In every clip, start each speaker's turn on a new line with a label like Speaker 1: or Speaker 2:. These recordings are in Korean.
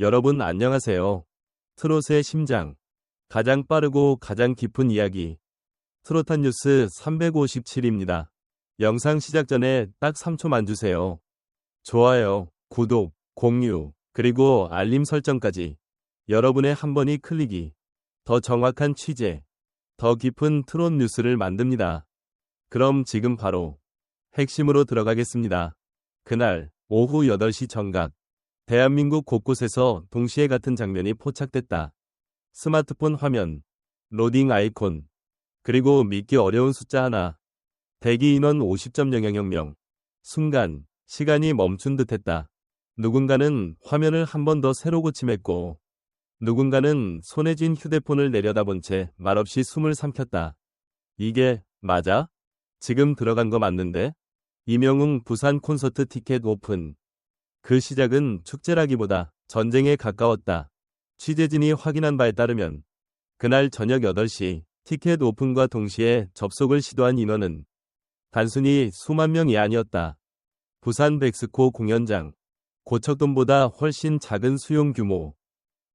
Speaker 1: 여러분 안녕하세요. 트롯의 심장. 가장 빠르고 가장 깊은 이야기. 트롯한 뉴스 357입니다. 영상 시작 전에 딱 3초만 주세요. 좋아요, 구독, 공유, 그리고 알림 설정까지. 여러분의 한 번의 클릭이 더 정확한 취재, 더 깊은 트롯 뉴스를 만듭니다. 그럼 지금 바로 핵심으로 들어가겠습니다. 그날 오후 8시 정각. 대한민국 곳곳에서 동시에 같은 장면이 포착됐다. 스마트폰 화면, 로딩 아이콘, 그리고 믿기 어려운 숫자 하나. 대기 인원 50.000명. 순간 시간이 멈춘 듯했다. 누군가는 화면을 한 번 더 새로 고침했고 누군가는 손에 쥔 휴대폰을 내려다본 채 말없이 숨을 삼켰다. 이게 맞아? 지금 들어간 거 맞는데? 이명웅 부산 콘서트 티켓 오픈. 그 시작은 축제라기보다 전쟁에 가까웠다. 취재진이 확인한 바에 따르면 그날 저녁 8시 티켓 오픈과 동시에 접속을 시도한 인원은 단순히 수만 명이 아니었다. 부산 백스코 공연장. 고척돔보다 훨씬 작은 수용 규모.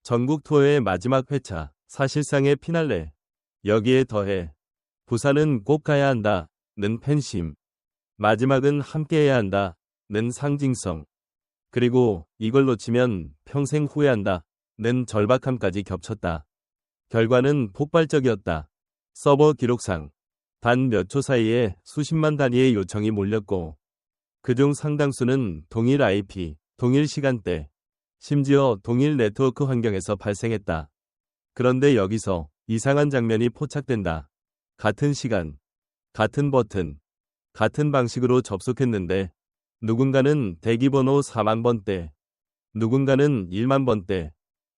Speaker 1: 전국 투어의 마지막 회차, 사실상의 피날레. 여기에 더해 부산은 꼭 가야 한다는 팬심. 마지막은 함께해야 한다는 상징성. 그리고 이걸 놓치면 평생 후회한다는 절박함까지 겹쳤다. 결과는 폭발적이었다. 서버 기록상 단 몇 초 사이에 수십만 단위의 요청이 몰렸고 그중 상당수는 동일 IP, 동일 시간대, 심지어 동일 네트워크 환경에서 발생했다. 그런데 여기서 이상한 장면이 포착된다. 같은 시간, 같은 버튼, 같은 방식으로 접속했는데 누군가는 대기번호 4만 번대, 누군가는 1만 번대,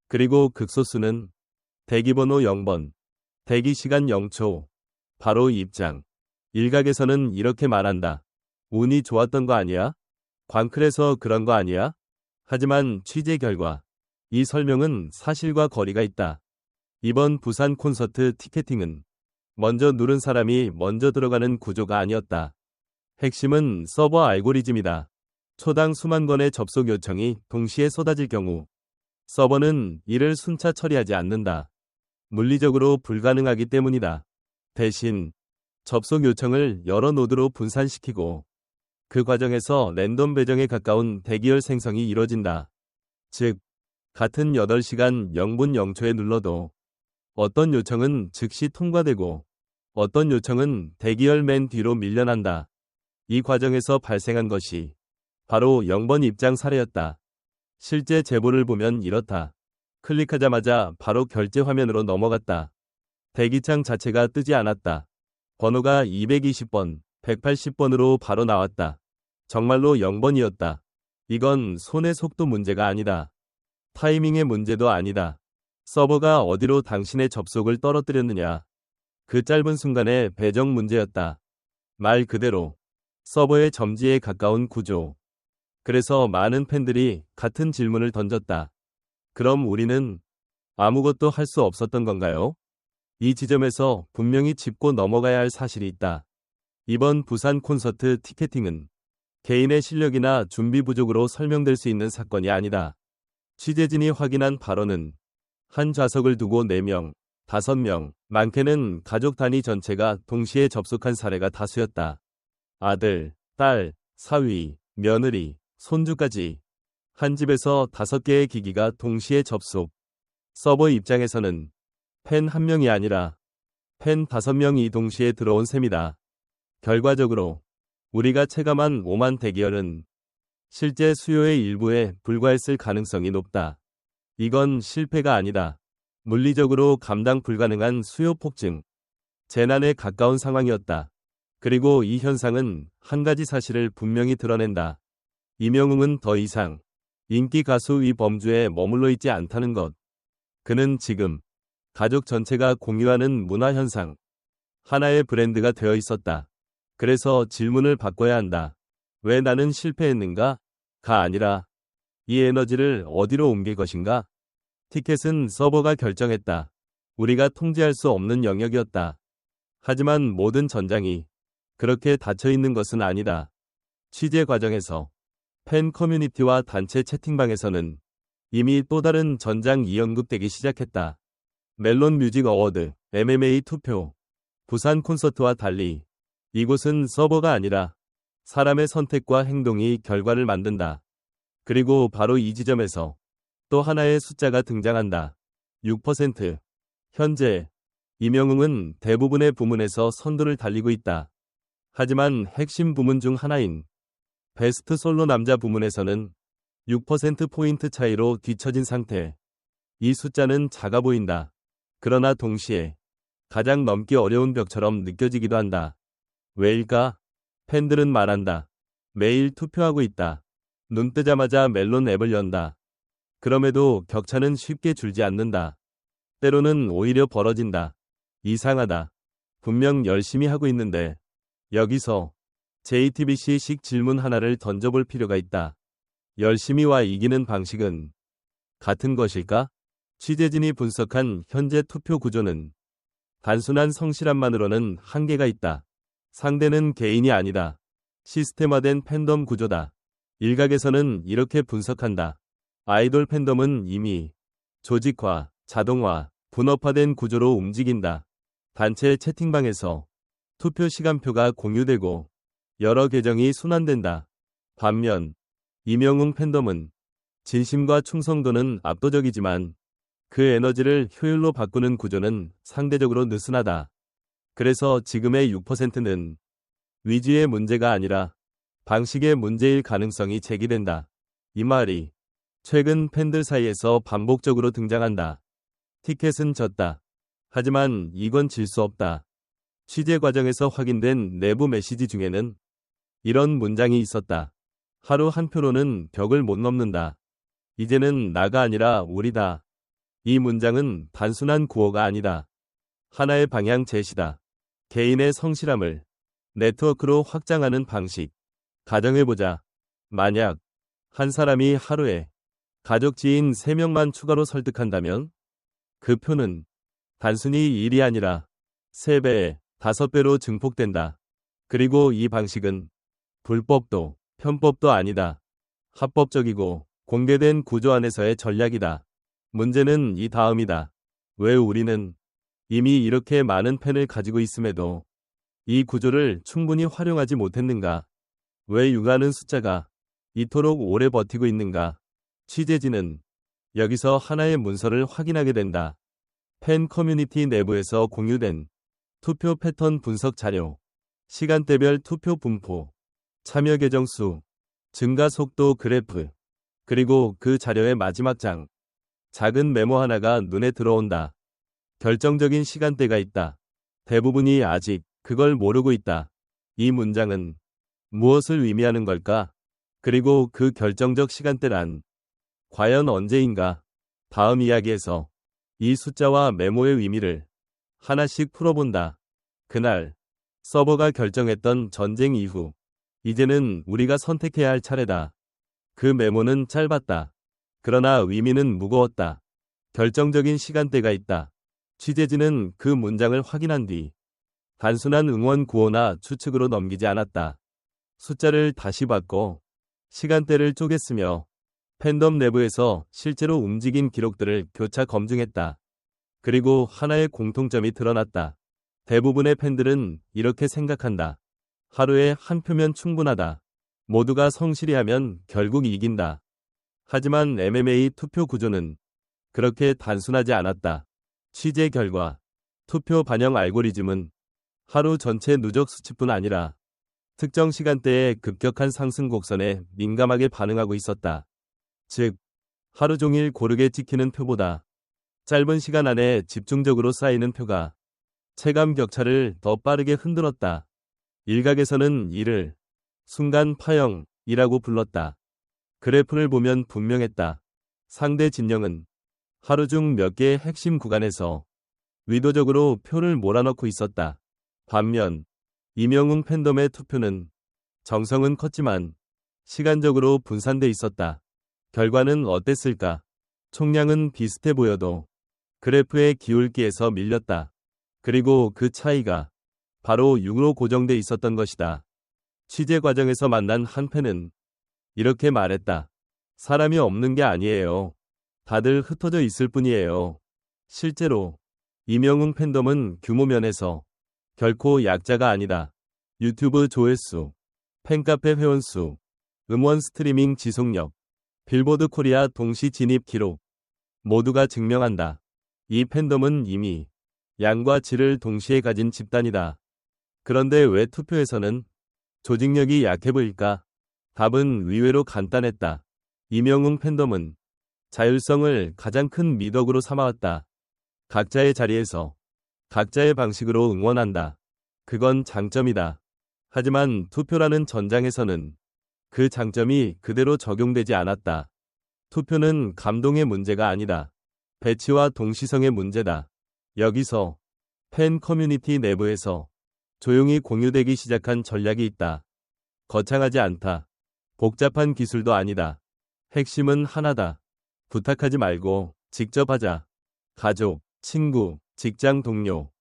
Speaker 1: 그리고 극소수는 대기번호 0번, 대기시간 0초, 바로 입장. 일각에서는 이렇게 말한다. 운이 좋았던 거 아니야? 광클에서 그런 거 아니야? 하지만 취재 결과 이 설명은 사실과 거리가 있다. 이번 부산 콘서트 티켓팅은 먼저 누른 사람이 먼저 들어가는 구조가 아니었다. 핵심은 서버 알고리즘이다. 초당 수만 건의 접속 요청이 동시에 쏟아질 경우 서버는 이를 순차 처리하지 않는다. 물리적으로 불가능하기 때문이다. 대신 접속 요청을 여러 노드로 분산시키고 그 과정에서 랜덤 배정에 가까운 대기열 생성이 이뤄진다. 즉, 같은 8시간 0분 0초에 눌러도 어떤 요청은 즉시 통과되고 어떤 요청은 대기열 맨 뒤로 밀려난다. 이 과정에서 발생한 것이 바로 0번 입장 사례였다. 실제 제보를 보면 이렇다. 클릭하자마자 바로 결제 화면으로 넘어갔다. 대기창 자체가 뜨지 않았다. 번호가 220번, 180번으로 바로 나왔다. 정말로 0번이었다. 이건 손의 속도 문제가 아니다. 타이밍의 문제도 아니다. 서버가 어디로 당신의 접속을 떨어뜨렸느냐. 그 짧은 순간의 배정 문제였다. 말 그대로 서버의 점지에 가까운 구조. 그래서 많은 팬들이 같은 질문을 던졌다. 그럼 우리는 아무것도 할 수 없었던 건가요? 이 지점에서 분명히 짚고 넘어가야 할 사실이 있다. 이번 부산 콘서트 티켓팅은 개인의 실력이나 준비 부족으로 설명될 수 있는 사건이 아니다. 취재진이 확인한 바로는 한 좌석을 두고 4명, 5명, 많게는 가족 단위 전체가 동시에 접속한 사례가 다수였다. 아들, 딸, 사위, 며느리, 손주까지 한 집에서 5개의 기기가 동시에 접속. 서버 입장에서는 팬 1명이 아니라 팬 5명이 동시에 들어온 셈이다. 결과적으로 우리가 체감한 오만 대기열은 실제 수요의 일부에 불과했을 가능성이 높다. 이건 실패가 아니다. 물리적으로 감당 불가능한 수요 폭증, 재난에 가까운 상황이었다. 그리고 이 현상은 한 가지 사실을 분명히 드러낸다. 이명웅은 더 이상 인기 가수의 범주에 머물러 있지 않다는 것. 그는 지금 가족 전체가 공유하는 문화현상, 하나의 브랜드가 되어 있었다. 그래서 질문을 바꿔야 한다. 왜 나는 실패했는가? 가 아니라 이 에너지를 어디로 옮길 것인가? 티켓은 서버가 결정했다. 우리가 통제할 수 없는 영역이었다. 하지만 모든 전장이 그렇게 닫혀 있는 것은 아니다. 취재 과정에서 팬 커뮤니티와 단체 채팅방에서는 이미 또 다른 전장이 언급되기 시작했다. 멜론 뮤직 어워드, MMA 투표, 부산 콘서트와 달리 이곳은 서버가 아니라 사람의 선택과 행동이 결과를 만든다. 그리고 바로 이 지점에서 또 하나의 숫자가 등장한다. 6%. 현재 임영웅은 대부분의 부문에서 선두를 달리고 있다. 하지만 핵심 부문 중 하나인 베스트 솔로 남자 부문에서는 6%포인트 차이로 뒤처진 상태. 이 숫자는 작아 보인다. 그러나 동시에 가장 넘기 어려운 벽처럼 느껴지기도 한다. 왜일까? 팬들은 말한다. 매일 투표하고 있다. 눈 뜨자마자 멜론 앱을 연다. 그럼에도 격차는 쉽게 줄지 않는다. 때로는 오히려 벌어진다. 이상하다. 분명 열심히 하고 있는데. 여기서 JTBC식 질문 하나를 던져볼 필요가 있다. 열심히와 이기는 방식은 같은 것일까? 취재진이 분석한 현재 투표 구조는 단순한 성실함만으로는 한계가 있다. 상대는 개인이 아니다. 시스템화된 팬덤 구조다. 일각에서는 이렇게 분석한다. 아이돌 팬덤은 이미 조직화, 자동화, 분업화된 구조로 움직인다. 단체 채팅방에서 투표 시간표가 공유되고 여러 계정이 순환된다. 반면 임영웅 팬덤은 진심과 충성도는 압도적이지만 그 에너지를 효율로 바꾸는 구조는 상대적으로 느슨하다. 그래서 지금의 6%는 위주의 문제가 아니라 방식의 문제일 가능성이 제기된다. 이 말이 최근 팬들 사이에서 반복적으로 등장한다. 티켓은 졌다. 하지만 이건 질 수 없다. 취재 과정에서 확인된 내부 메시지 중에는 이런 문장이 있었다. 하루 한 표로는 벽을 못 넘는다. 이제는 나가 아니라 우리다. 이 문장은 단순한 구호가 아니다. 하나의 방향 제시다. 개인의 성실함을 네트워크로 확장하는 방식. 가정해보자. 만약 한 사람이 하루에 가족 지인 3명만 추가로 설득한다면 그 표는 단순히 1이 아니라 3배, 5배로 증폭된다. 그리고 이 방식은 불법도 편법도 아니다. 합법적이고 공개된 구조 안에서의 전략이다. 문제는 이 다음이다. 왜 우리는 이미 이렇게 많은 팬을 가지고 있음에도 이 구조를 충분히 활용하지 못했는가? 왜 육아는 숫자가 이토록 오래 버티고 있는가? 취재진은 여기서 하나의 문서를 확인하게 된다. 팬 커뮤니티 내부에서 공유된 투표 패턴 분석 자료, 시간대별 투표 분포, 참여 계정 수, 증가 속도 그래프, 그리고 그 자료의 마지막 장, 작은 메모 하나가 눈에 들어온다. 결정적인 시간대가 있다. 대부분이 아직 그걸 모르고 있다. 이 문장은 무엇을 의미하는 걸까? 그리고 그 결정적 시간대란 과연 언제인가? 다음 이야기에서 이 숫자와 메모의 의미를 하나씩 풀어본다. 그날 서버가 결정했던 전쟁 이후 이제는 우리가 선택해야 할 차례다. 그 메모는 짧았다. 그러나 의미는 무거웠다. 결정적인 시간대가 있다. 취재진은 그 문장을 확인한 뒤 단순한 응원 구호나 추측으로 넘기지 않았다. 숫자를 다시 바꿔 시간대를 쪼갰으며 팬덤 내부에서 실제로 움직인 기록들을 교차 검증했다. 그리고 하나의 공통점이 드러났다. 대부분의 팬들은 이렇게 생각한다. 하루에 한 표면 충분하다. 모두가 성실히 하면 결국 이긴다. 하지만 MMA 투표 구조는 그렇게 단순하지 않았다. 취재 결과 투표 반영 알고리즘은 하루 전체 누적 수치뿐 아니라 특정 시간대의 급격한 상승 곡선에 민감하게 반응하고 있었다. 즉, 하루 종일 고르게 찍히는 표보다 짧은 시간 안에 집중적으로 쌓이는 표가 체감 격차를 더 빠르게 흔들었다. 일각에서는 이를 순간 파형이라고 불렀다. 그래프를 보면 분명했다. 상대 진영은 하루 중 몇 개의 핵심 구간에서 의도적으로 표를 몰아넣고 있었다. 반면 임영웅 팬덤의 투표는 정성은 컸지만 시간적으로 분산돼 있었다. 결과는 어땠을까? 총량은 비슷해 보여도 그래프의 기울기에서 밀렸다. 그리고 그 차이가 바로 6으로 고정돼 있었던 것이다. 취재 과정에서 만난 한 팬은 이렇게 말했다. 사람이 없는 게 아니에요. 다들 흩어져 있을 뿐이에요. 실제로 이명웅 팬덤은 규모 면에서 결코 약자가 아니다. 유튜브 조회수, 팬카페 회원수, 음원 스트리밍 지속력, 빌보드 코리아 동시 진입 기록 모두가 증명한다. 이 팬덤은 이미 양과 질을 동시에 가진 집단이다. 그런데 왜 투표에서는 조직력이 약해 보일까? 답은 의외로 간단했다. 이명웅 팬덤은 자율성을 가장 큰 미덕으로 삼아왔다. 각자의 자리에서 각자의 방식으로 응원한다. 그건 장점이다. 하지만 투표라는 전장에서는 그 장점이 그대로 적용되지 않았다. 투표는 감동의 문제가 아니다. 배치와 동시성의 문제다. 여기서 팬 커뮤니티 내부에서 조용히 공유되기 시작한 전략이 있다. 거창하지 않다. 복잡한 기술도 아니다. 핵심은 하나다. 부탁하지 말고 직접 하자. 가족, 친구, 직장 동료,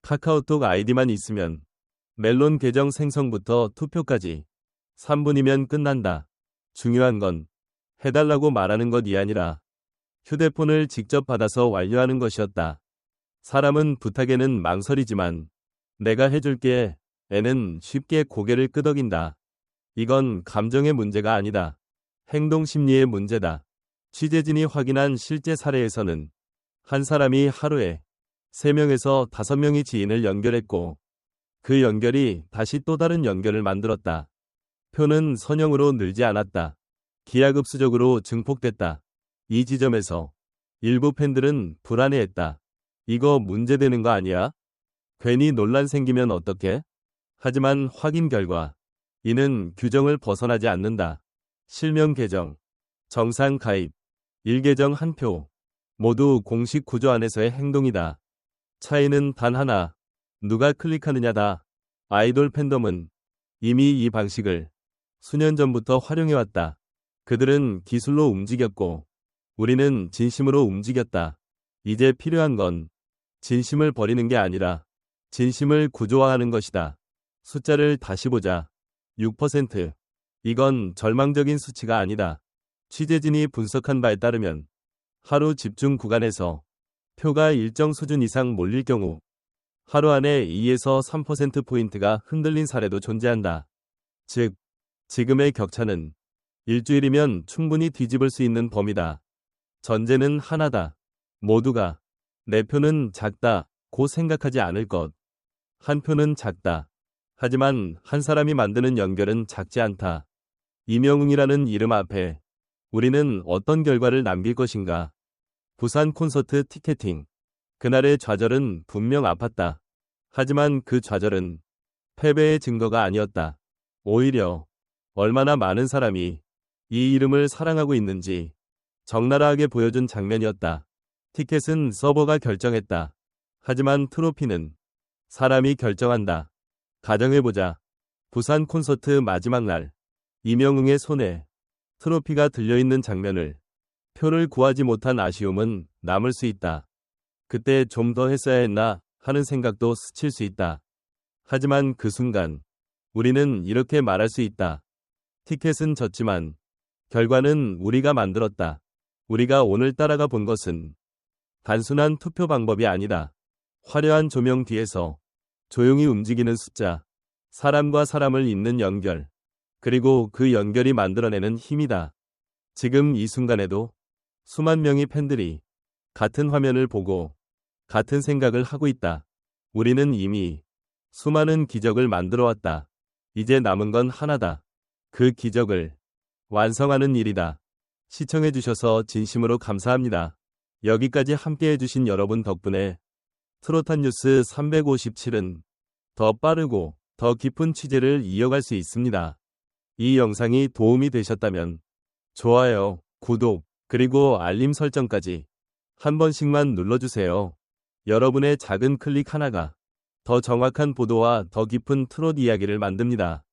Speaker 1: 카카오톡 아이디만 있으면 멜론 계정 생성부터 투표까지 3분이면 끝난다. 중요한 건 해달라고 말하는 것이 아니라 휴대폰을 직접 받아서 완료하는 것이었다. 사람은 부탁에는 망설이지만 내가 해줄게 에는 쉽게 고개를 끄덕인다. 이건 감정의 문제가 아니다. 행동 심리의 문제다. 취재진이 확인한 실제 사례에서는 한 사람이 하루에 3명에서 5명의 지인을 연결했고 그 연결이 다시 또 다른 연결을 만들었다. 표는 선형으로 늘지 않았다. 기하급수적으로 증폭됐다. 이 지점에서 일부 팬들은 불안해했다. 이거 문제되는 거 아니야? 괜히 논란 생기면 어떡해? 하지만 확인 결과 이는 규정을 벗어나지 않는다. 실명 계정, 정상 가입, 1계정 1표 모두 공식 구조 안에서의 행동이다. 차이는 단 하나. 누가 클릭하느냐다. 아이돌 팬덤은 이미 이 방식을 수년 전부터 활용해왔다. 그들은 기술로 움직였고 우리는 진심으로 움직였다. 이제 필요한 건 진심을 버리는 게 아니라 진심을 구조화하는 것이다. 숫자를 다시 보자. 6%. 이건 절망적인 수치가 아니다. 취재진이 분석한 바에 따르면 하루 집중 구간에서 표가 일정 수준 이상 몰릴 경우 하루 안에 2에서 3%포인트가 흔들린 사례도 존재한다. 즉, 지금의 격차는 일주일이면 충분히 뒤집을 수 있는 범위다. 전제는 하나다. 모두가 내 표는 작다 고 생각하지 않을 것. 한 표는 작다. 하지만 한 사람이 만드는 연결은 작지 않다. 이명웅이라는 이름 앞에 우리는 어떤 결과를 남길 것인가? 부산 콘서트 티켓팅. 그날의 좌절은 분명 아팠다. 하지만 그 좌절은 패배의 증거가 아니었다. 오히려 얼마나 많은 사람이 이 이름을 사랑하고 있는지 적나라하게 보여준 장면이었다. 티켓은 서버가 결정했다. 하지만 트로피는 사람이 결정한다. 가정해보자. 부산 콘서트 마지막 날 이명웅의 손에 트로피가 들려있는 장면을 표를 구하지 못한 아쉬움은 남을 수 있다. 그때 좀 더 했어야 했나 하는 생각도 스칠 수 있다. 하지만 그 순간 우리는 이렇게 말할 수 있다. 티켓은 졌지만 결과는 우리가 만들었다. 우리가 오늘 따라가 본 것은 단순한 투표 방법이 아니다. 화려한 조명 뒤에서 조용히 움직이는 숫자, 사람과 사람을 잇는 연결, 그리고 그 연결이 만들어내는 힘이다. 지금 이 순간에도 수만 명의 팬들이 같은 화면을 보고 같은 생각을 하고 있다. 우리는 이미 수많은 기적을 만들어 왔다. 이제 남은 건 하나다. 그 기적을 완성하는 일이다. 시청해주셔서 진심으로 감사합니다. 여기까지 함께해주신 여러분 덕분에 트롯한 뉴스 357은 더 빠르고 더 깊은 취재를 이어갈 수 있습니다. 이 영상이 도움이 되셨다면 좋아요, 구독, 그리고 알림 설정까지 한 번씩만 눌러주세요. 여러분의 작은 클릭 하나가 더 정확한 보도와 더 깊은 트롯 이야기를 만듭니다.